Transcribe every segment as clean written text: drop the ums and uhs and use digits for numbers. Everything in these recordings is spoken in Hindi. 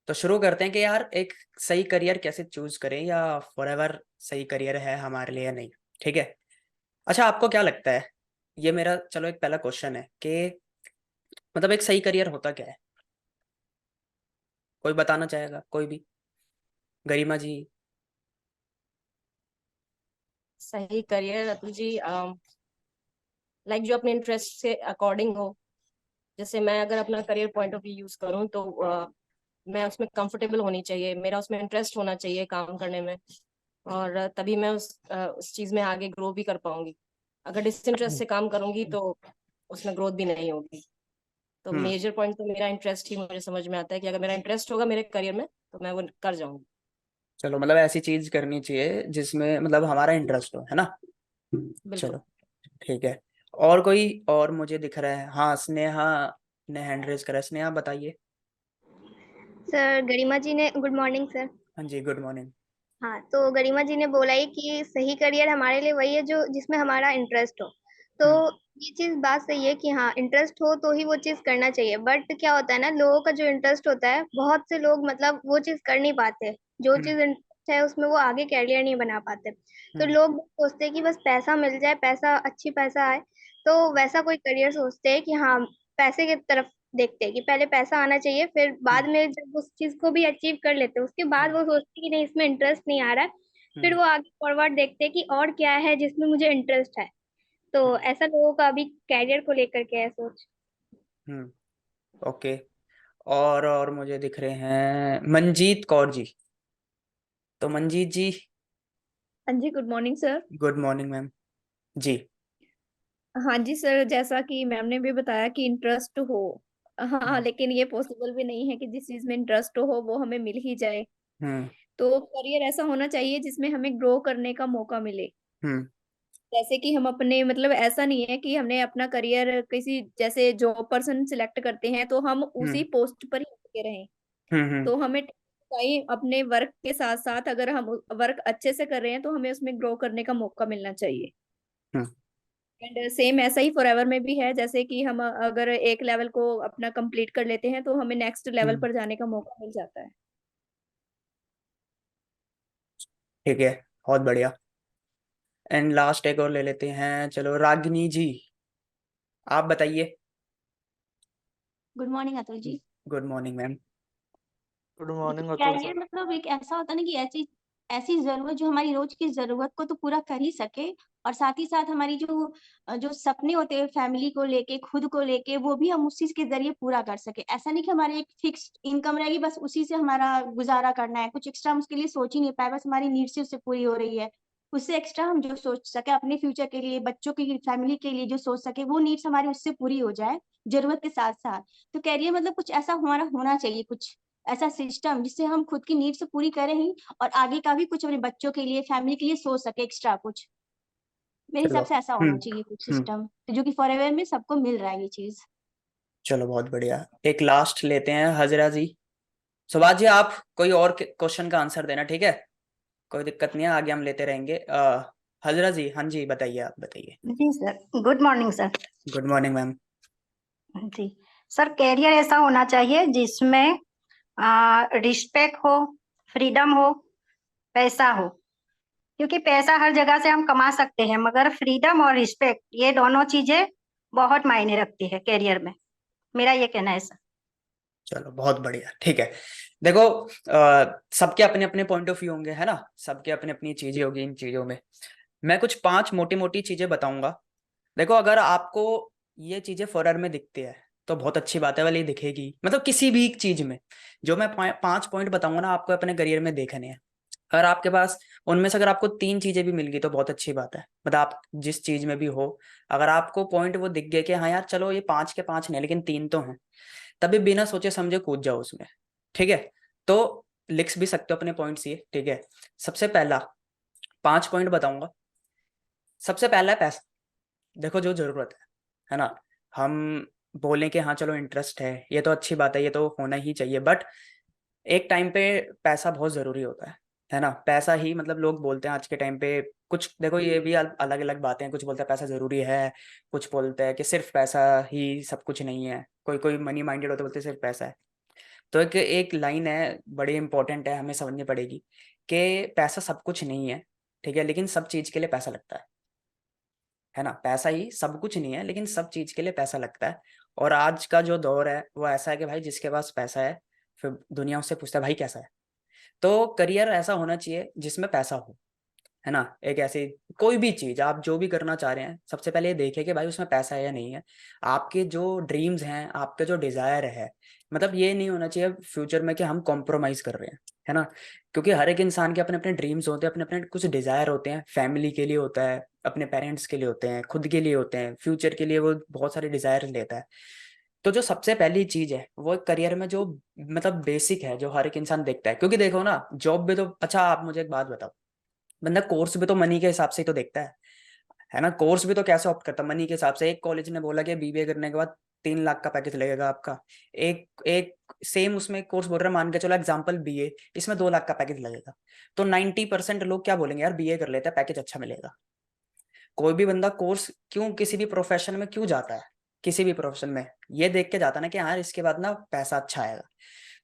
तो शुरू करते हैं कि यार एक सही करियर कैसे चूज करें, या फॉरएवर सही करियर है हमारे लिए या नहीं। ठीक है। अच्छा, आपको क्या लगता है? ये मेरा चलो एक पहला क्वेश्चन है कि मतलब एक सही करियर होता क्या है? कोई बताना चाहेगा? कोई भी? गरिमा जी। सही करियर अतुल जी, लाइक जो अपने इंटरेस्ट से अकॉर्डिंग हो। जैसे मैं अगर अपना career point of view use करूँ तो मैं उसमें कंफर्टेबल होनी चाहिए, मेरा उसमें इंटरेस्ट होना चाहिए काम करने में। और तभी मैं उस चीज में आगे ग्रो भी कर पाऊंगी। अगर डिसइंटरेस्ट से काम करूंगी तो उसमें ग्रोथ भी नहीं होगी। तो हम्म। मेजर पॉइंट तो मेरा इंटरेस्ट ही मुझे समझ में आता है कि अगर मेरा इंटरेस्ट होगा मेरे करियर में तो मैं वो कर जाऊंगी। चलो, मतलब ऐसी चीज करनी चाहिए जिसमें मतलब हमारा इंटरेस्ट हो, है ना? बिल्कुल। चलो, ठीक है। और कोई और मुझे दिख रहा है। हाँ, स्नेहा ने हैंड रेज करा है। स्नेहा बताइए। सर गरिमा जी ने गुड मॉर्निंग सर। हाँ जी, गुड मॉर्निंग। हाँ, तो गरिमा जी ने बोला ही कि सही करियर हमारे लिए वही है जो जिसमें हमारा इंटरेस्ट हो। तो हम्म। ये चीज बात सही है कि हाँ, इंटरेस्ट हो तो ही वो चीज करना चाहिए। बट क्या होता है ना, लोगों का जो इंटरेस्ट होता है, बहुत से लोग मतलब वो चीज कर नहीं पाते। जो हम्म। चीज इंटरेस्ट है उसमें वो आगे कैरियर नहीं बना पाते। तो हम्म। लोग सोचते हैं कि बस पैसा मिल जाए, पैसा अच्छी पैसा आए, तो वैसा कोई करियर सोचते हैं कि हाँ, पैसे की तरफ देखते हैं कि पहले पैसा आना चाहिए, फिर बाद हम्म। में जब उस चीज को भी अचीव कर लेते हैं उसके बाद हम्म। वो सोचते हैं कि नहीं, इसमें इंटरेस्ट नहीं आ रहा है। फिर हम्म। वो आगे फॉरवर्ड देखते हैं कि और क्या है जिसमें मुझे इंटरेस्ट है। तो हम्म। ऐसा लोगों का अभी कैरियर को लेकर के है सोच। हम्म। ओके। और मुझे दिख रहे हैं मंजीत कौर जी। तो मंजीत जी। हाँ जी, good morning sir. Good morning ma'am ji. हाँ जी सर, जैसा कि मैम ने भी बताया कि इंटरेस्ट हो। हाँ, हम्म। लेकिन ये पॉसिबल भी नहीं है कि जिस चीज में इंटरेस्ट हो वो हमें मिल ही जाए। हम्म। तो करियर ऐसा होना चाहिए जिसमें हमें ग्रो करने का मौका मिले। हम्म। जैसे कि हम अपने मतलब ऐसा नहीं है कि हमने अपना करियर किसी जैसे जॉब पर्सन सिलेक्ट करते हैं तो हम उसी हम्म। पोस्ट पर ही टिके रहें। हम्म। तो हमें कहीं अपने वर्क के साथ साथ अगर हम वर्क अच्छे से कर रहे हैं तो हमें उसमें ग्रो करने का मौका मिलना चाहिए। हम्म। एंड सेम ऐसा ही फॉरएवर में भी है, जैसे कि हम अगर एक लेवल को अपना कंप्लीट कर लेते हैं तो हमें नेक्स्ट लेवल हम्म। पर जाने का मौका मिल जाता है। ठीक है, बहुत बढ़िया। एंड लास्ट एक और ले लेते हैं। चलो, रागिनी जी, आप बताइए। Good morning Atul ji. Good morning ma'am. Good morning Atul sir. Career मतलब एक ऐसा होता है ना कि ऐसी ऐसी जरूरत जो हमारी रोज की जरूरत को तो पूरा कर ही सके, और साथ ही साथ हमारी जो जो सपने होते हैं फैमिली को लेके, खुद को लेके, वो भी हम उसी के जरिए पूरा कर सके। ऐसा नहीं कि हमारी एक फिक्स्ड इनकम रहेगी बस उसी से हमारा गुजारा करना है, कुछ एक्स्ट्रा हम उसके लिए सोच ही नहीं पाए, बस हमारी नीड्स से उससे पूरी हो रही है। उससे एक्स्ट्रा हम जो सोच सके अपने फ्यूचर के लिए, बच्चों के लिए, फैमिली के लिए जो सोच सके, वो नीड्स हमारी उससे पूरी हो जाए जरूरत के साथ साथ। तो कैरियर मतलब कुछ ऐसा हमारा होना चाहिए, कुछ ऐसा सिस्टम जिससे हम खुद की नीड्स पूरी करें ही, और आगे का भी कुछ अपने बच्चों के लिए, फैमिली के लिए सोच सके एक्स्ट्रा कुछ। मेरे चलो। हिसाब से ऐसा होना हम्म। चाहिए कुछ हम्म। सिस्टम, तो जो कि फॉरएवर में सबको मिल रहा है ये चीज। चलो, बहुत बढ़िया। एक लास्ट लेते हैं, हजरा जी। सुभाष जी, आप कोई और क्वेश्चन का आंसर देना, ठीक है? कोई दिक्कत नहीं है, आगे हम लेते रहेंगे। हजरा जी, हाँ जी, बताइए, आप बताइए। जी sir, good morning sir. Good morning ma'am. जी सर, कैरियर ऐसा होना चाहिए जिसमें रिस्पेक्ट हो, फ्रीडम हो, पैसा हो। क्योंकि पैसा हर जगह से हम कमा सकते हैं, मगर फ्रीडम और रिस्पेक्ट ये दोनों चीजें बहुत मायने रखती है कैरियर में। मेरा ये कहना है सर। चलो, बहुत बढ़िया, ठीक है। देखो, सबके अपने अपने पॉइंट ऑफ व्यू होंगे, है ना? सबके अपनी अपनी चीजें होगी इन चीजों में। मैं कुछ 5 मोटी मोटी चीजें बताऊंगा। देखो, अगर आपको ये चीजें फॉरर में दिखती है तो बहुत अच्छी बात है, वाली दिखेगी मतलब किसी भी एक चीज में। जो मैं 5 पॉइंट बताऊंगा ना, आपको अपने करियर में देखने हैं। अगर आपके पास उनमें से अगर आपको 3 चीजें भी मिल गई तो बहुत अच्छी बात है। मतलब आप जिस चीज में भी हो, अगर आपको पॉइंट वो दिख गए कि हाँ यार चलो, ये 5 के 5 नहीं लेकिन 3 तो हैं, तभी बिना सोचे समझे कूद जाओ उसमें। ठीक है? तो लिख भी सकते हो अपने पॉइंट्स ये, ठीक है? सबसे पहला 5 पॉइंट बताऊंगा। सबसे पहला है पैसा। देखो, जो जरूरत है ना, हम बोलें कि हाँ चलो इंटरेस्ट है, ये तो अच्छी बात है, ये तो होना ही चाहिए, बट एक टाइम पे पैसा बहुत जरूरी होता है ना? पैसा ही मतलब लोग बोलते हैं आज के टाइम पे, कुछ देखो ये भी अलग अलग बातें हैं। कुछ बोलते हैं पैसा जरूरी है, कुछ बोलते हैं कि सिर्फ पैसा ही सब कुछ नहीं है, कोई कोई मनी माइंडेड होते बोलते हैं सिर्फ पैसा है। तो एक एक लाइन है बड़ी इंपॉर्टेंट है, हमें समझनी पड़ेगी कि पैसा सब कुछ नहीं है, ठीक है, लेकिन सब चीज के लिए पैसा लगता है ना। पैसा ही सब कुछ नहीं है, लेकिन सब चीज के लिए पैसा लगता है। और आज का जो दौर है वो ऐसा है कि भाई जिसके पास पैसा है फिर दुनिया उससे पूछता है भाई कैसा है। तो करियर ऐसा होना चाहिए जिसमें पैसा हो, है ना। एक ऐसी कोई भी चीज आप जो भी करना चाह रहे हैं, सबसे पहले ये देखें कि भाई उसमें पैसा है या नहीं है। आपके जो ड्रीम्स हैं, आपके जो डिजायर है, मतलब ये नहीं होना चाहिए फ्यूचर में कि हम कॉम्प्रोमाइज कर रहे हैं, है ना। क्योंकि हर एक इंसान के अपने अपने ड्रीम्स होते हैं, अपने अपने कुछ डिजायर होते हैं, फैमिली के लिए होता है, अपने पेरेंट्स के लिए होते हैं, खुद के लिए होते हैं, फ्यूचर के लिए वो बहुत सारे डिजायर लेता है। तो जो सबसे पहली चीज है वो करियर में जो मतलब बेसिक है, जो हर एक इंसान देखता है, क्योंकि देखो ना जॉब में तो, अच्छा आप मुझे एक बात बताओ, बंदा कोर्स भी तो मनी के हिसाब से ही तो देखता है ना। कोर्स भी तो कैसे ऑप्ट करता है, मनी के हिसाब से। एक कॉलेज ने बोला कि बीबीए करने के बाद 3 लाख का पैकेज लगेगा आपका। एक एक सेम उसमें कोर्स बोल रहा है, मान के चलो एग्जाम्पल बीए, इसमें 2 लाख का पैकेज लगेगा। तो 90% लोग क्या बोलेंगे, यार बीए कर लेते हैं पैकेज अच्छा मिलेगा। कोई भी बंदा कोर्स क्यों किसी भी प्रोफेशन में क्यों जाता है, किसी भी प्रोफेशन में ये देख के जाता है ना कि यार इसके बाद ना पैसा अच्छा आएगा।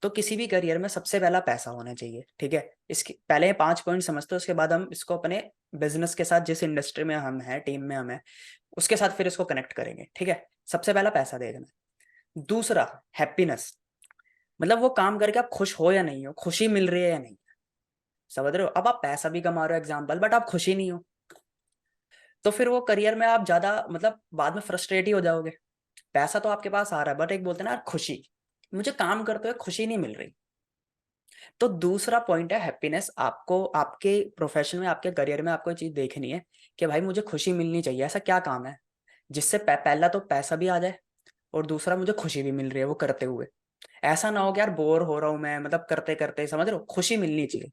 तो किसी भी करियर में सबसे पहला पैसा होना चाहिए, ठीक है। इसके पहले 5 पॉइंट समझते हैं, उसके बाद हम इसको अपने बिजनेस के साथ, जिस इंडस्ट्री में हम हैं, टीम में हम हैं, उसके साथ फिर इसको कनेक्ट करेंगे, ठीक है। सबसे पहला पैसा देखना। दूसरा हैप्पीनेस, मतलब वो काम करके आप खुश हो या नहीं हो, खुशी मिल रही है या नहीं, समझ रहे हो। अब आप पैसा भी कमा रहे हो एग्जाम्पल, बट आप खुशी नहीं हो, तो फिर वो करियर में आप ज्यादा मतलब बाद में फ्रस्ट्रेट ही हो जाओगे। पैसा तो आपके पास आ रहा है, बट एक बोलते हैं ना यार खुशी, मुझे काम करते हुए खुशी नहीं मिल रही। तो दूसरा पॉइंट है हैप्पीनेस। आपको आपके प्रोफेशन में, आपके करियर में आपको ये चीज देखनी है कि भाई मुझे खुशी मिलनी चाहिए। ऐसा क्या काम है जिससे पहला तो पैसा भी आ जाए और दूसरा मुझे खुशी भी मिल रही है वो करते हुए। ऐसा ना हो कि यार बोर हो रहा हूं मैं, मतलब करते करते, समझ रहे हो, खुशी मिलनी चाहिए।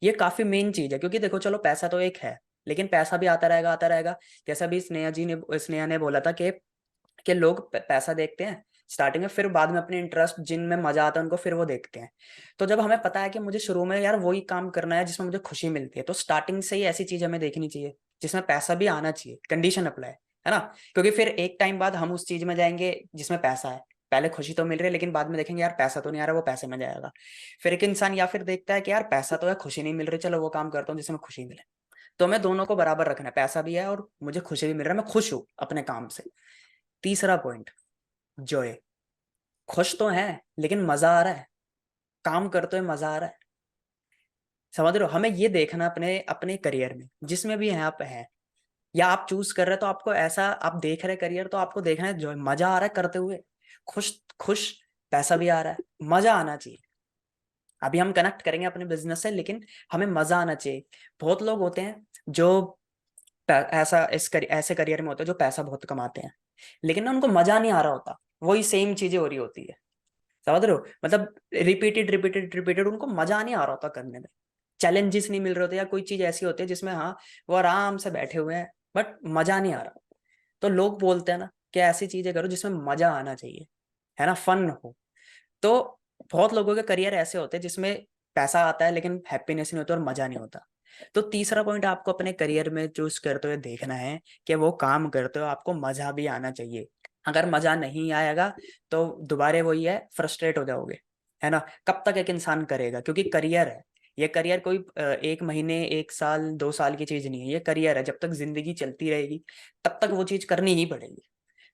ये काफी मेन चीज है, क्योंकि देखो चलो पैसा तो एक है, लेकिन पैसा भी आता रहेगा आता रहेगा। जैसा भी स्नेहा ने बोला था कि लोग पैसा देखते हैं स्टार्टिंग में, फिर बाद में अपने इंटरेस्ट जिनमें मजा आता है उनको फिर वो देखते हैं। तो जब हमें पता है कि मुझे शुरू में यार वही काम करना है जिसमें मुझे खुशी मिलती है, तो स्टार्टिंग से ही ऐसी चीज हमें देखनी चाहिए जिसमें पैसा भी आना चाहिए, कंडीशन अप्लाई, है ना। क्योंकि फिर एक टाइम बाद हम उस चीज में जाएंगे जिसमें पैसा है। पहले खुशी तो मिल रही है, लेकिन बाद में देखेंगे यार पैसा तो नहीं आ रहा, वो पैसे में जाएगा। फिर एक इंसान या फिर देखता है कि यार पैसा तो है, खुशी नहीं मिल रही, चलो वो काम करता हूँ जिसमें खुशी मिले। तो हमें दोनों को बराबर रखना है, पैसा भी है और मुझे खुशी भी मिल रहा है, मैं खुश हूँ अपने काम से। तीसरा पॉइंट जॉय, खुश तो है लेकिन मजा आ रहा है, काम करते हुए मजा आ रहा है, समझ रहे हो। हमें ये देखना अपने अपने करियर में जिसमें भी है आप हैं, या आप चूज कर रहे हो तो आपको ऐसा, आप देख रहे करियर तो आपको देखना है जो मजा आ रहा है करते हुए, खुश खुश, पैसा भी आ रहा है, मजा आना चाहिए। अभी हम कनेक्ट करेंगे अपने बिजनेस से, लेकिन हमें मजा आना चाहिए। बहुत लोग होते हैं जो ऐसे करियर में होते हैं जो पैसा बहुत कमाते हैं, लेकिन ना उनको मजा नहीं आ रहा होता, वही सेम चीजें हो रही होती है, समझ रहे हो। मतलब रिपीटेड रिपीटेड रिपीटेड, उनको मजा नहीं आ रहा होता करने में, चैलेंजेस नहीं मिल रहे होते, या कोई चीज ऐसी होती है जिसमें हाँ वो आराम से बैठे हुए हैं बट मजा नहीं आ रहा। तो लोग बोलते हैं ना कि ऐसी चीजें करो जिसमें मजा आना चाहिए, है ना, फन हो। तो बहुत लोगों के करियर ऐसे होते हैं जिसमें पैसा आता है लेकिन हैप्पीनेस नहीं होता और मजा नहीं होता। तो तीसरा पॉइंट आपको अपने करियर में चूज करते हुए देखना है कि वो काम करते हो आपको मजा भी आना चाहिए। अगर मजा नहीं आएगा तो दोबारा वही है, फ्रस्ट्रेट हो जाओगे, है ना। कब तक एक इंसान करेगा, क्योंकि करियर है ये, करियर कोई 1 महीने 1 साल 2 साल की चीज नहीं है, ये करियर है, जब तक जिंदगी चलती रहेगी तब तक वो चीज करनी ही पड़ेगी,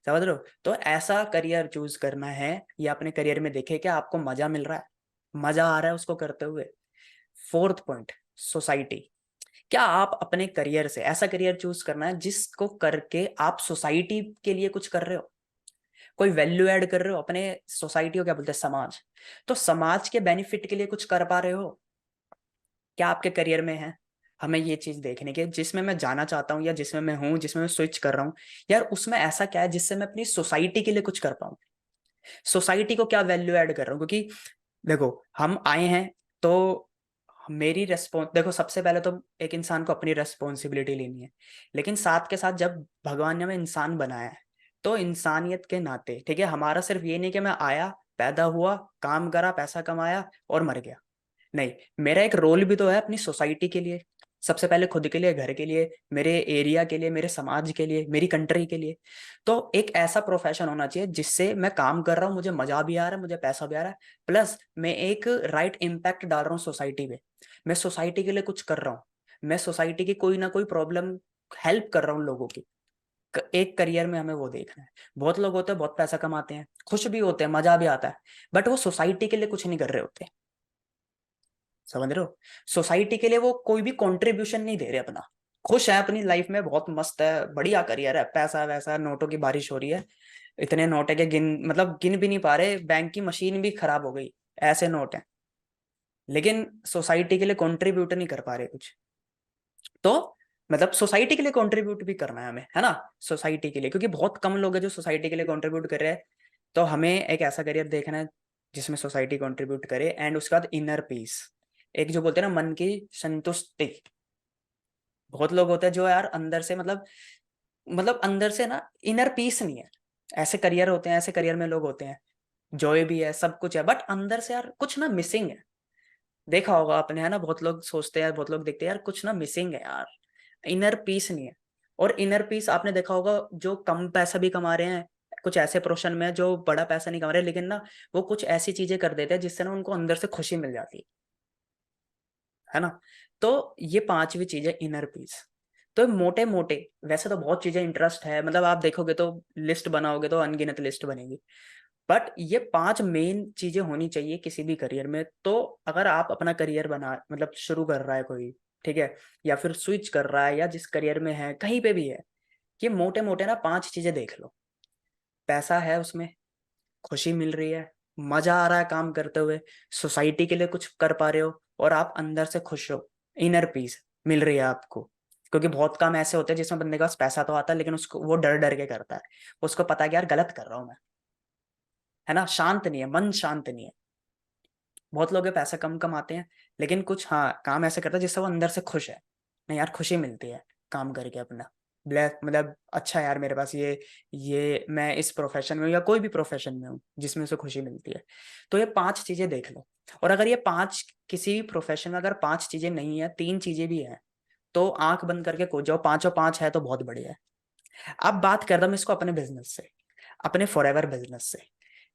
समझ रहे हो। तो ऐसा करियर चूज करना है, या अपने करियर में देखे कि आपको मजा मिल रहा है, मजा आ रहा है उसको करते हुए। फोर्थ पॉइंट सोसाइटी, क्या आप अपने करियर से ऐसा करियर चूज करना है जिसको करके आप सोसाइटी के लिए कुछ कर रहे हो, कोई वैल्यू ऐड कर रहे हो अपने सोसाइटी को, क्या बोलते हैं, समाज। तो समाज के बेनिफिट के लिए कुछ कर पा रहे हो क्या आपके करियर में है। हमें ये चीज देखने की, जिसमें मैं जाना चाहता हूँ या जिसमें मैं हूँ, जिसमें मैं स्विच कर रहा हूँ, यार उसमें ऐसा क्या है जिससे मैं अपनी सोसाइटी के लिए कुछ कर पाऊँ, सोसाइटी को क्या वैल्यू ऐड कर रहा हूँ। क्योंकि देखो हम आए हैं तो मेरी रेस्पॉन्स, देखो सबसे पहले तो एक इंसान को अपनी रेस्पॉन्सिबिलिटी लेनी है, लेकिन साथ के साथ जब भगवान ने हमें इंसान बनाया है तो इंसानियत के नाते, ठीक है, हमारा सिर्फ ये नहीं कि मैं आया, पैदा हुआ, काम करा, पैसा कमाया और मर गया, नहीं, मेरा एक रोल भी तो है अपनी सोसाइटी के लिए, सबसे पहले खुद के लिए, घर के लिए, मेरे एरिया के लिए, मेरे समाज के लिए, मेरी कंट्री के लिए। तो एक ऐसा प्रोफेशन होना चाहिए जिससे मैं काम कर रहा हूँ, मुझे मजा भी आ रहा है, मुझे पैसा भी आ रहा है, प्लस मैं एक राइट इम्पैक्ट डाल रहा हूँ सोसाइटी में। मैं सोसाइटी के लिए कुछ कर रहा हूँ, मैं सोसाइटी की कोई ना कोई प्रॉब्लम हेल्प कर रहा हूँ लोगों की। एक करियर में हमें वो देखना है। बहुत लोग होते हैं बहुत पैसा कमाते हैं, खुश भी होते हैं, मजा भी आता है, बट वो सोसाइटी के लिए कुछ नहीं कर रहे होते। समझ रहे हो? सोसाइटी के लिए वो कोई भी कंट्रीब्यूशन नहीं दे रहे अपना। खुश है अपनी लाइफ में, बहुत मस्त है, बढ़िया करियर है, पैसा वैसा, नोटों की बारिश हो रही है, इतने नोट है कि गिन भी नहीं पा रहे, बैंक की मशीन भी खराब हो गई, ऐसे नोट हैं। लेकिन सोसाइटी के लिए कंट्रीब्यूट नहीं कर पा रहे कुछ। तो मतलब सोसाइटी के लिए कंट्रीब्यूट भी करना है हमें, है ना, सोसाइटी के लिए, क्योंकि बहुत कम लोग हैं जो सोसाइटी के लिए कंट्रीब्यूट कर रहे हैं। तो हमें एक ऐसा करियर देखना है जिसमें सोसाइटी कंट्रीब्यूट करे, एंड उसके बाद इनर पीस, एक जो बोलते हैं ना मन की संतुष्टि। बहुत लोग होते हैं जो यार अंदर से मतलब अंदर से ना इनर पीस नहीं है। ऐसे करियर होते हैं, ऐसे करियर में लोग होते हैं, जॉय भी है, सब कुछ है, बट अंदर से यार कुछ ना मिसिंग है। देखा होगा आपने, है ना, बहुत लोग सोचते हैं, बहुत लोग देखते हैं यार कुछ ना मिसिंग है यार, इनर पीस नहीं है। और इनर पीस आपने देखा होगा, जो कम पैसा भी कमा रहे हैं, कुछ ऐसे प्रोफेशन में जो बड़ा पैसा नहीं कमा रहे, लेकिन ना वो कुछ ऐसी चीजें कर देते हैं जिससे ना उनको अंदर से खुशी मिल जाती है ना। तो ये पांचवी चीज है इनर पीस। तो मोटे मोटे वैसे तो बहुत चीजें इंटरेस्ट है, मतलब आप देखोगे तो लिस्ट बनाओगे तो अनगिनत लिस्ट बनेगी, बट ये 5 मेन चीजें होनी चाहिए किसी भी करियर में। तो अगर आप अपना करियर बना मतलब शुरू कर रहा है कोई, ठीक है, या फिर स्विच कर रहा है, या जिस करियर में है कहीं पे भी है, ये मोटे मोटे ना 5 चीजें देख लो। पैसा है उसमें, खुशी मिल रही है, मजा आ रहा है काम करते हुए, सोसाइटी के लिए कुछ कर पा रहे हो, और आप अंदर से खुश हो, इनर पीस मिल रही है आपको। क्योंकि बहुत काम ऐसे होते हैं जिसमें बंदे के पास पैसा तो आता है, लेकिन उसको वो डर डर के करता है, उसको पता है कि यार गलत कर रहा हूं मैं, है ना, शांत नहीं है, मन शांत नहीं है। बहुत लोग पैसा कम कमाते हैं, लेकिन कुछ हाँ काम ऐसे करता है जिससे वो अंदर से खुश है, नहीं यार खुशी मिलती है काम करके अपना, ब्लैक मतलब अच्छा यार मेरे पास ये मैं इस प्रोफेशन में हूँ, या कोई भी प्रोफेशन में हूँ जिसमें उसे खुशी मिलती है। तो ये 5 चीजें देख लो। और अगर ये 5 किसी भी प्रोफेशन में अगर 5 चीजें नहीं है, 3 चीजें भी है, तो आंख बंद करके कूद जाओ, 5 है तो बहुत बढ़िया है। अब बात करता हूँ इसको अपने बिजनेस से, अपने फॉरएवर बिजनेस से,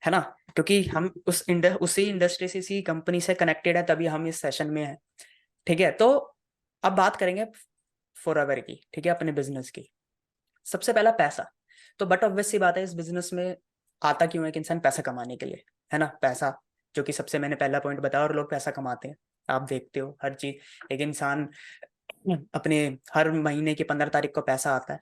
है ना, क्योंकि हम उसी इंडस्ट्री से, इसी कंपनी से कनेक्टेड है, तभी हम इस सेशन में हैं। ठीक है, तो अब बात करेंगे फॉरएवर की, ठीक है, अपने बिजनेस की। सबसे पहला पैसा। तो बट ऑब्वियस सी बात है, इस बिजनेस में आता क्यों है कि इंसान पैसा कमाने के लिए, है ना, पैसा, जो कि सबसे मैंने पहला पॉइंट बताया, और लोग पैसा कमाते हैं, आप देखते हो हर चीज। एक इंसान अपने हर महीने की 15 तारीख को पैसा आता है,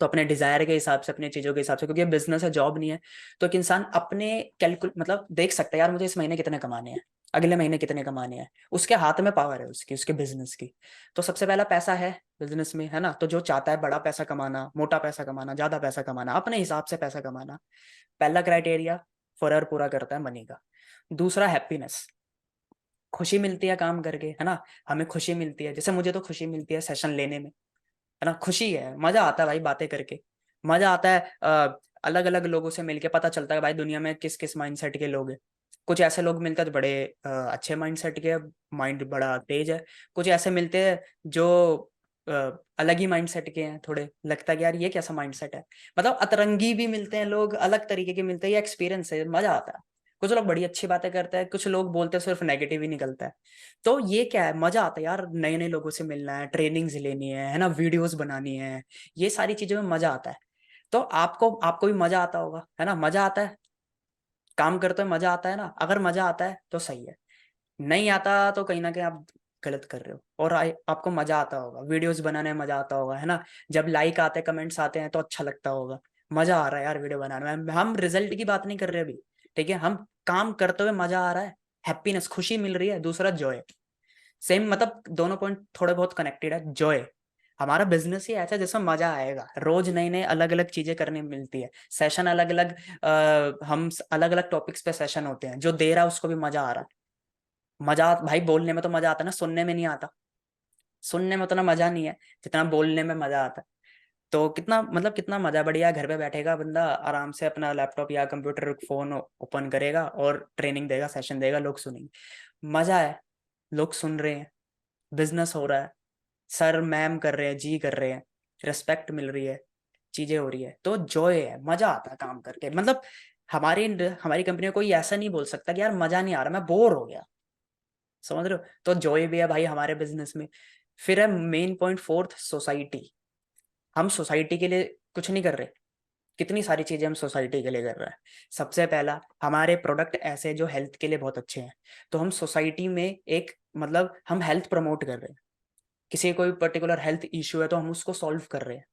तो अपने डिजायर के हिसाब से, अपने चीजों के हिसाब से, क्योंकि बिजनेस है, जॉब नहीं है, तो एक इंसान अपने मतलब देख सकता है यार मुझे इस महीने कितने कमाने हैं, अगले महीने कितने कमाने हैं, उसके हाथ में पावर है उसके बिजनेस की। तो सबसे पहला पैसा है बिजनेस में, है ना। तो जो चाहता है बड़ा पैसा कमाना, मोटा पैसा कमाना, ज्यादा पैसा कमाना, अपने हिसाब से पैसा कमाना, पहला क्राइटेरिया फॉरएवर पूरा करता है मनी का। दूसरा हैप्पीनेस, खुशी मिलती है काम करके, है ना, हमें खुशी मिलती है, जैसे मुझे तो खुशी मिलती है सेशन लेने में, है ना, खुशी है, मजा आता है भाई बातें करके, मजा आता है, अलग अलग लोगों से मिलके पता चलता है भाई दुनिया में किस किस माइंडसेट के लोग हैं। कुछ ऐसे लोग मिलते हैं जो बड़े अच्छे माइंडसेट के, माइंड बड़ा तेज है, कुछ ऐसे मिलते हैं जो अलग ही माइंडसेट के हैं, थोड़े लगता है कि यार ये कैसा माइंडसेट है, मतलब अतरंगी भी मिलते हैं लोग, अलग तरीके के मिलते हैं, ये एक्सपीरियंस है, मजा आता है। कुछ लोग बड़ी अच्छी बातें करते हैं, कुछ लोग बोलते हैं सिर्फ नेगेटिव ही निकलता है। तो ये क्या है, मजा आता है यार, नए नए लोगों से मिलना है, ट्रेनिंग्स लेनी है ना, वीडियोस बनानी है, ये सारी चीजों में मजा आता है। तो आपको भी मजा आता होगा, है ना, मजा आता है काम करते हुए, मजा आता है ना, अगर मजा आता है तो सही है, नहीं आता तो कहीं ना कहीं आप गलत कर रहे हो। और आपको मजा आता होगा, वीडियोस बनाने में मजा आता होगा, है ना, जब लाइक आते हैं, कमेंट्स आते हैं तो अच्छा लगता होगा, मजा आ रहा है यार वीडियो बनाने में। हम रिजल्ट की बात नहीं कर रहे अभी, ठीक है, हम काम करते हुए मजा आ रहा है, हैप्पीनेस, खुशी मिल रही है। दूसरा जॉय, सेम, मतलब दोनों पॉइंट थोड़े बहुत कनेक्टेड है। जॉय, हमारा बिजनेस ही ऐसा है जिसमें मजा आएगा, रोज नई नई अलग अलग चीजें करने मिलती है, सेशन अलग अलग, हम अलग अलग टॉपिक्स पे सेशन होते हैं, जो दे रहा है उसको भी मजा आ रहा है। मजा भाई बोलने में तो मजा आता है ना, सुनने में नहीं आता, सुनने में उतना मजा नहीं है जितना बोलने में मजा आता है। तो कितना मतलब कितना मजा, बढ़िया, घर पे बैठेगा बंदा आराम से, अपना लैपटॉप या कंप्यूटर फोन ओपन करेगा और ट्रेनिंग देगा, सेशन देगा, लोग सुनेंगे, मजा है, लोग सुन रहे हैं, बिजनेस हो रहा है, सर मैम कर रहे हैं, जी कर रहे हैं, रिस्पेक्ट मिल रही है, चीजें हो रही है, तो जॉय है, मजा आता है काम करके। मतलब हमारी कंपनी में कोई ऐसा नहीं बोल सकता कि यार मजा नहीं आ रहा, मैं बोर हो गया। समझ रहे हो? तो जॉय भी है भाई हमारे बिजनेस में। फिर है मेन पॉइंट फोर्थ, सोसाइटी। हम सोसाइटी के लिए कुछ नहीं कर रहे, कितनी सारी चीजें हम सोसाइटी के लिए कर रहे हैं। सबसे पहला, हमारे प्रोडक्ट ऐसे हैं जो हेल्थ के लिए बहुत अच्छे हैं, तो हम सोसाइटी में एक मतलब हम हेल्थ प्रमोट कर रहे हैं। किसी को कोई पर्टिकुलर हेल्थ इश्यू है तो हम उसको सॉल्व कर रहे हैं,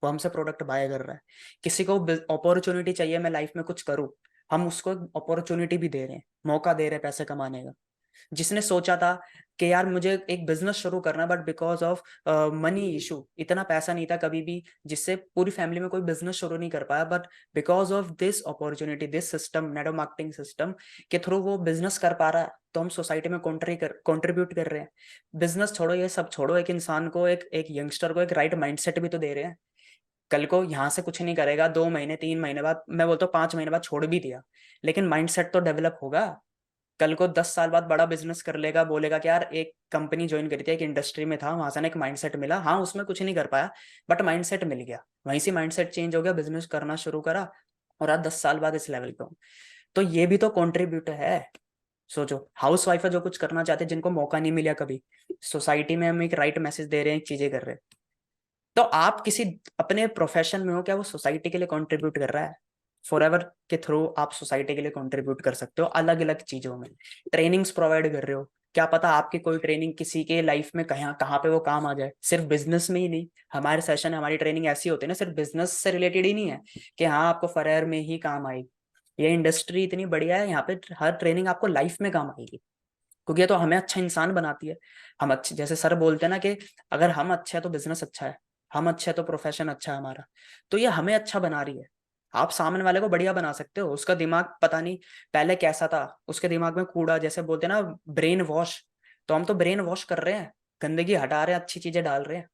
वो हमसे प्रोडक्ट बाय कर रहा है। किसी को अपॉर्चुनिटी चाहिए मैं लाइफ में कुछ करूँ, हम उसको अपॉर्चुनिटी भी दे रहे हैं, मौका दे रहे हैं पैसे कमाने का। जिसने सोचा था कि यार मुझे एक बिजनेस शुरू करना है, but because of money issue इतना पैसा नहीं था कभी भी, जिससे पूरी फैमिली में कोई बिजनेस शुरू नहीं कर पाया, but because of this opportunity, this system, network marketing system के थ्रू वो बिजनेस कर पा रहा है, तो हम सोसाइटी में कंट्रीब्यूट कर रहे हैं। बिजनेस छोड़ो, ये सब छोड़ो, एक इंसान को, एक यंगस्टर को एक राइट माइंडसेट भी तो दे रहे हैं। कल को यहाँ से कुछ नहीं करेगा, 2 महीने 3 महीने बाद, मैं बोलता हूँ 5 महीने बाद छोड़ भी दिया, लेकिन माइंडसेट तो डेवलप होगा। कल को 10 साल बाद बड़ा बिजनेस कर लेगा, बोलेगा कि यार एक कंपनी ज्वाइन करी थी, एक इंडस्ट्री में था, वहां से ना एक माइंडसेट मिला, हाँ उसमें कुछ नहीं कर पाया बट माइंडसेट मिल गया, वहीं से माइंडसेट चेंज हो गया, बिजनेस करना शुरू करा और आज 10 साल बाद इस लेवल पे हूँ। तो ये भी तो कॉन्ट्रीब्यूट है। सोचो, हाउस वाइफ है जो कुछ करना चाहते हैं, जिनको मौका नहीं मिला कभी, सोसाइटी में हम एक राइट मैसेज दे रहे हैं, चीजें कर रहे हैं। तो आप किसी अपने प्रोफेशन में हो, क्या वो सोसाइटी के लिए कंट्रीब्यूट कर रहा है? फॉरएवर के थ्रू आप सोसाइटी के लिए कंट्रीब्यूट कर सकते हो, अलग अलग चीजों में ट्रेनिंग्स प्रोवाइड कर रहे हो। क्या पता आपकी कोई ट्रेनिंग किसी के लाइफ में कहाँ कहाँ पे वो काम आ जाए, सिर्फ बिजनेस में ही नहीं। हमारे सेशन, हमारी ट्रेनिंग ऐसी होती है ना, सिर्फ बिजनेस से रिलेटेड ही नहीं है कि हाँ आपको फॉरएवर में ही काम आएगी। ये इंडस्ट्री इतनी बढ़िया है, यहाँ पे हर ट्रेनिंग आपको लाइफ में काम आएगी, क्योंकि ये तो हमें अच्छा इंसान बनाती है। हम अच्छे, जैसे सर बोलते हैं ना कि अगर हम अच्छे हैं तो बिजनेस अच्छा है, हम अच्छे हैं तो प्रोफेशन अच्छा है हमारा, तो ये हमें अच्छा बना रही है। आप सामने वाले को बढ़िया बना सकते हो, उसका दिमाग पता नहीं पहले कैसा था, उसके दिमाग में कूड़ा, जैसे बोलते हैं ना ब्रेन वॉश, तो हम तो ब्रेन वॉश कर रहे हैं, गंदगी हटा रहे हैं, अच्छी चीजें डाल रहे हैं।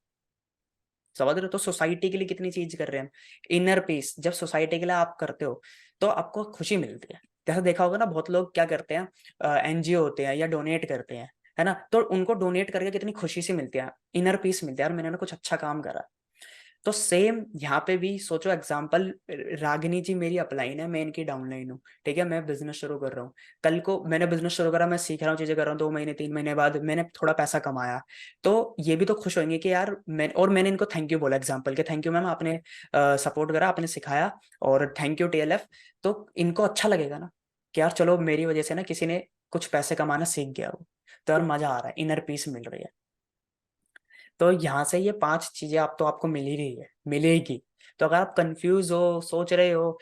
समझ रहे हो? तो सोसाइटी के लिए कितनी चीज कर रहे हैं। इनर पीस, जब सोसाइटी के लिए आप करते हो तो आपको खुशी मिलती है। जैसे देखा होगा ना, बहुत लोग क्या करते हैं, एनजीओ होते हैं या डोनेट करते हैं, है ना, तो उनको डोनेट करके कितनी खुशी सी मिलती है, इनर पीस मिलती है, यार मैंने ना कुछ अच्छा काम करा। तो सेम यहाँ पे भी सोचो, एग्जाम्पल रागिनी जी मेरी अपलाइन है, मैं इनकी डाउनलाइन हूँ, ठीक है, मैं बिजनेस शुरू कर रहा हूँ। कल को मैंने बिजनेस शुरू करा, मैं सीख रहा हूँ, चीजें कर रहा हूँ, 2 महीने 3 महीने बाद मैंने थोड़ा पैसा कमाया, तो ये भी तो खुश होंगे कि यार मैंने इनको थैंक यू बोला, एग्जाम्पल के थैंक यू मैम, आपने सपोर्ट करा, आपने सिखाया, और थैंक यू TLF। तो इनको अच्छा लगेगा ना कि यार चलो मेरी वजह से ना किसी ने कुछ पैसे कमाना सीख गया हो, तो यार मजा आ रहा है, इनर पीस मिल रही है। तो यहाँ से ये 5 चीजें आप तो आपको मिल ही रही है, मिलेगी। तो अगर आप कंफ्यूज हो, सोच रहे हो,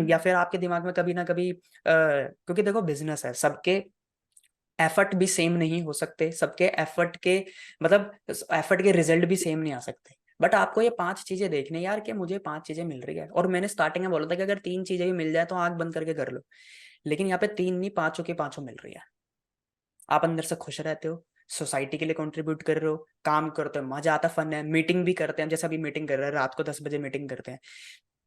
या फिर आपके दिमाग में कभी ना कभी क्योंकि देखो बिजनेस है, सबके एफर्ट भी सेम नहीं हो सकते, सबके एफर्ट के मतलब एफर्ट के रिजल्ट भी सेम नहीं आ सकते, बट आपको ये 5 चीजें देखने यार कि मुझे 5 चीजें मिल रही है। और मैंने स्टार्टिंग में बोला था कि अगर 3 चीजें भी मिल जाए तो आंख बंद करके कर लो, लेकिन यहाँ पे 3 नहीं, 5 के 5 मिल रही है। आप अंदर से खुश रहते हो, सोसाइटी के लिए कंट्रीब्यूट कर रहे हो, काम करते हो, मजा आता, फन है, मीटिंग भी करते हैं, जैसे अभी मीटिंग कर रहे हैं, रात को 10 बजे मीटिंग करते हैं।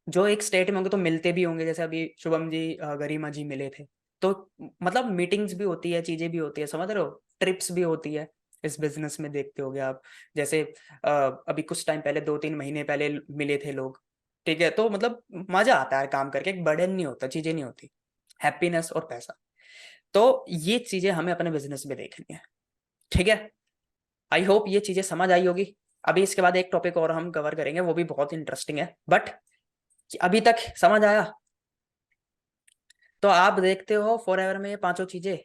जो एक स्टेट में होंगे तो मिलते भी होंगे, जैसे अभी शुभम जी गरिमा जी मिले थे, तो मतलब मीटिंग्स भी होती है, चीजें भी होती है, समझ रहे हो, ट्रिप्स भी होती है। इस बिजनेस में देखते होगे आप, जैसे अभी कुछ टाइम पहले 2-3 महीने पहले मिले थे लोग, ठीक है, तो मतलब मजा आता है काम करके, एक बर्डन नहीं होता, चीजें नहीं होती, हैप्पीनेस और पैसा। तो ये चीजें हमें अपने बिजनेस में देखनी है, ठीक है। आई होप ये चीजें समझ आई होगी। अभी इसके बाद एक टॉपिक और हम कवर करेंगे, वो भी बहुत इंटरेस्टिंग है, बट अभी तक समझ आया? तो आप देखते हो फॉरएवर में ये 5 चीजें,